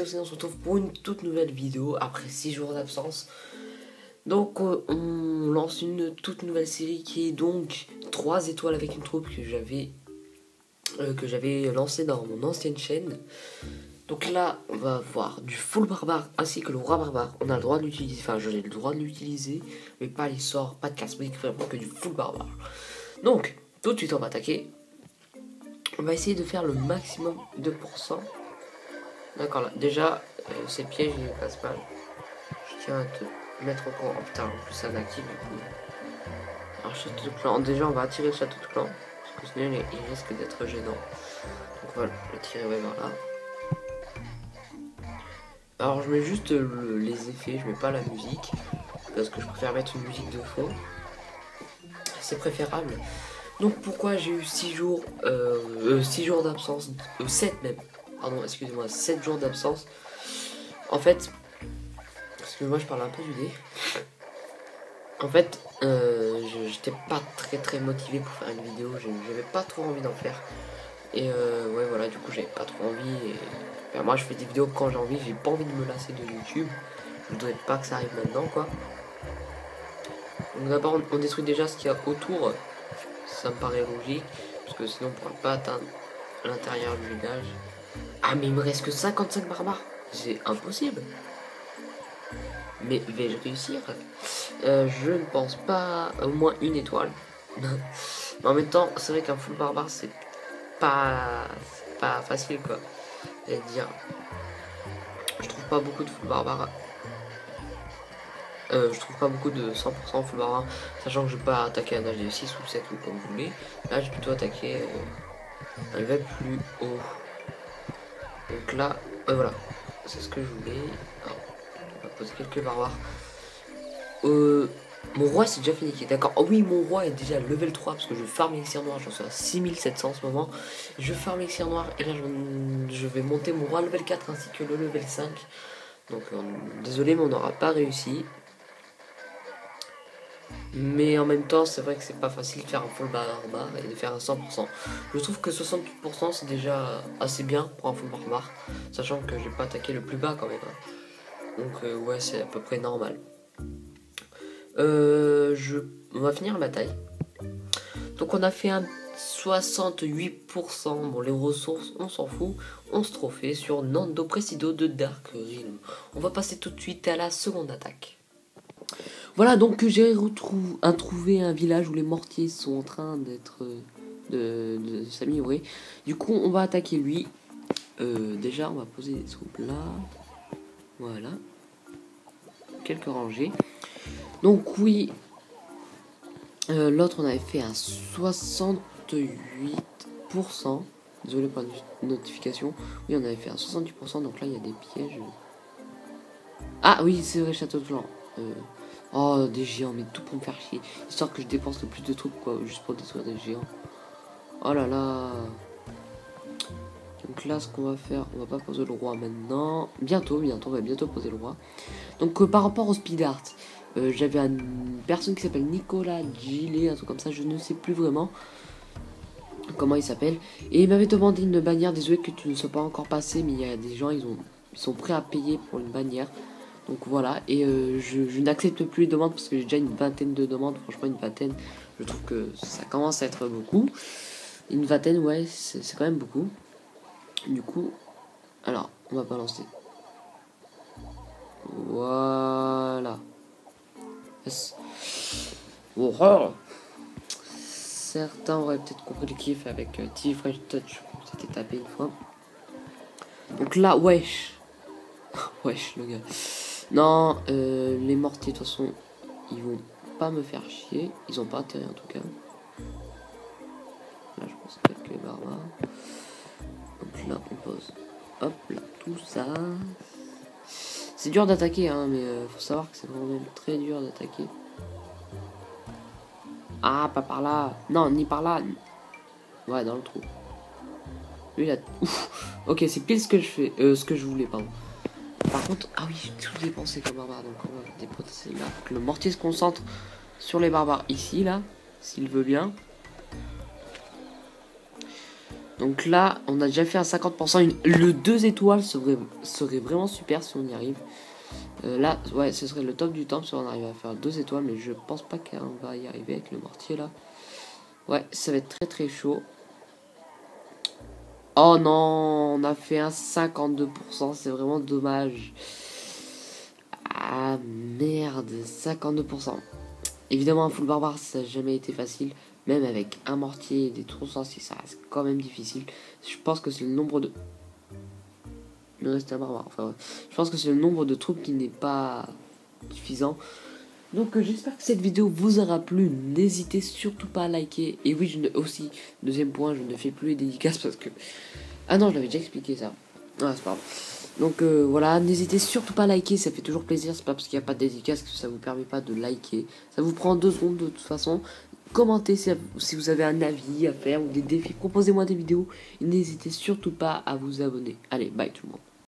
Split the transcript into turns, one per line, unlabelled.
c'est Océan, on se retrouve pour une toute nouvelle vidéo après 6 jours d'absence. Donc on lance une toute nouvelle série qui est donc 3 étoiles avec une troupe que j'avais lancé dans mon ancienne chaîne. Donc là on va voir du full barbare ainsi que le roi barbare. On a le droit de l'utiliser, enfin j'ai le droit de l'utiliser, mais pas les sorts, pas de casse-briques, vraiment que du full barbare. Donc tout de suite on va attaquer. On va essayer de faire le maximum de pourcents. D'accord, là, déjà, ces pièges, ils passent mal. Je tiens à te mettre au courant. Oh putain, en plus, c'est un actif du coup. Alors, château de clan. Déjà, on va attirer le château de clan. Parce que sinon, il risque d'être gênant. Donc, voilà, le tirer ouais, vers là. Alors, je mets juste les effets, je mets pas la musique. Parce que je préfère mettre une musique de fond. C'est préférable. Donc, pourquoi j'ai eu 6 jours, 6 jours d'absence, 7 même. Pardon, excusez-moi, 7 jours d'absence. En fait, excusez-moi, je parle un peu du nez. En fait, j'étais pas très motivé pour faire une vidéo, j'avais pas trop envie d'en faire. Et ouais, voilà, du coup, j'avais pas trop envie. Et ben, moi, je fais des vidéos quand j'ai envie, j'ai pas envie de me lasser de YouTube. Je voudrais pas que ça arrive maintenant, quoi. Donc, d'abord, on détruit déjà ce qu'il y a autour. Ça me paraît logique, parce que sinon, on pourra pas atteindre l'intérieur du village. Ah, mais il me reste que 55 barbares. C'est impossible. Mais vais-je réussir? Je ne pense pas. Au moins une étoile. Mais en même temps, c'est vrai qu'un full barbare, c'est pas facile, quoi. C'est-à-dire, je trouve pas beaucoup de full barbare. Je trouve pas beaucoup de 100% full barbare, sachant que je vais pas attaquer un âge de 6 ou 7 ou comme vous voulez. Là, je vais plutôt attaquer un level plus haut. Donc là, voilà, c'est ce que je voulais. Alors, on va poser quelques barbares. Mon roi c'est déjà fini, d'accord. Oh oui, mon roi est déjà level 3 parce que je farm l'élixir noir, j'en suis à 6700 en ce moment. Je farm l'élixir noir et là je vais monter mon roi level 4 ainsi que le level 5. Donc désolé mais on n'aura pas réussi. Mais en même temps c'est vrai que c'est pas facile de faire un full barbare et de faire un 100%. Je trouve que 68% c'est déjà assez bien pour un full barbare, sachant que j'ai pas attaqué le plus bas quand même. Donc ouais, c'est à peu près normal. On va finir la bataille. Donc on a fait un 68%. Bon, les ressources, on s'en fout. 11 trophées sur Nando Presido de Dark Realm. On va passer tout de suite à la seconde attaque. Voilà, donc j'ai trouvé un village où les mortiers sont en train d'être de s'améliorer. Du coup, on va attaquer lui. Déjà, on va poser des troupes là. Voilà. Quelques rangées. Donc oui, l'autre on avait fait un 68%. Désolé pour la notification. Oui, on avait fait un 68%, donc là il y a des pièges. Ah oui, c'est vrai, château de clan. Oh, des géants, mais tout pour me faire chier. Histoire que je dépense le plus de trucs, quoi, juste pour détruire des géants. Oh là là. Donc là, ce qu'on va faire, on va pas poser le roi maintenant. Bientôt, on va bientôt poser le roi. Donc par rapport au speed art, j'avais une personne qui s'appelle Nicolas Gillet, un truc comme ça, je ne sais plus vraiment comment il s'appelle. Et il m'avait demandé une bannière, désolé que tu ne sois pas encore passé, mais il y a des gens, ils sont prêts à payer pour une bannière. Donc voilà, et je n'accepte plus les demandes parce que j'ai déjà une vingtaine de demandes, franchement une vingtaine, je trouve que ça commence à être beaucoup. Une vingtaine, ouais, c'est quand même beaucoup. Du coup, alors, on va balancer. Voilà. Horreur. Certains auraient peut-être compris le kiff avec TV French Touch. On s'était tapé une fois. Donc là, wesh. Wesh, le gars. Non, les mortiers, de toute façon, ils vont pas me faire chier. Ils ont pas intérêt en tout cas. Là, je pense quelques barbares. Donc là, on pose. Hop là, tout ça. C'est dur d'attaquer, hein, mais faut savoir que c'est vraiment très dur d'attaquer. Ah, pas par là. Non, ni par là. Ouais, dans le trou. Lui, il a... Ouf. Ok, c'est pile ce que je fais. Ce que je voulais, pardon. Par contre... Ah oui, j'ai tout dépensé comme barbare. Donc on va déposer là. Faut que le mortier se concentre sur les barbares ici, là. S'il veut bien. Donc là, on a déjà fait un 50%. Le 2 étoiles serait vraiment super si on y arrive. Là, ouais, ce serait le top du temps si on arrive à faire 2 étoiles. Mais je pense pas qu'on va y arriver avec le mortier là. Ouais, ça va être très très chaud. Oh non, on a fait un 52%. C'est vraiment dommage. Ah merde, 52%. Évidemment, un full barbare, ça n'a jamais été facile. Même avec un mortier et des trous sorciers, ça reste quand même difficile. Je pense que c'est le nombre de... Il me reste un barbare. Enfin, ouais. Je pense que c'est le nombre de troupes qui n'est pas suffisant. Donc j'espère que cette vidéo vous aura plu. N'hésitez surtout pas à liker. Et oui, aussi, deuxième point, je ne fais plus les dédicaces parce que... Ah non, je l'avais déjà expliqué ça. Ah, c'est pas grave. Donc voilà, n'hésitez surtout pas à liker, ça fait toujours plaisir. C'est pas parce qu'il n'y a pas de dédicace que ça vous permet pas de liker. Ça vous prend 2 secondes de toute façon. Commentez si vous avez un avis à faire ou des défis. Proposez-moi des vidéos. Et n'hésitez surtout pas à vous abonner. Allez, bye tout le monde.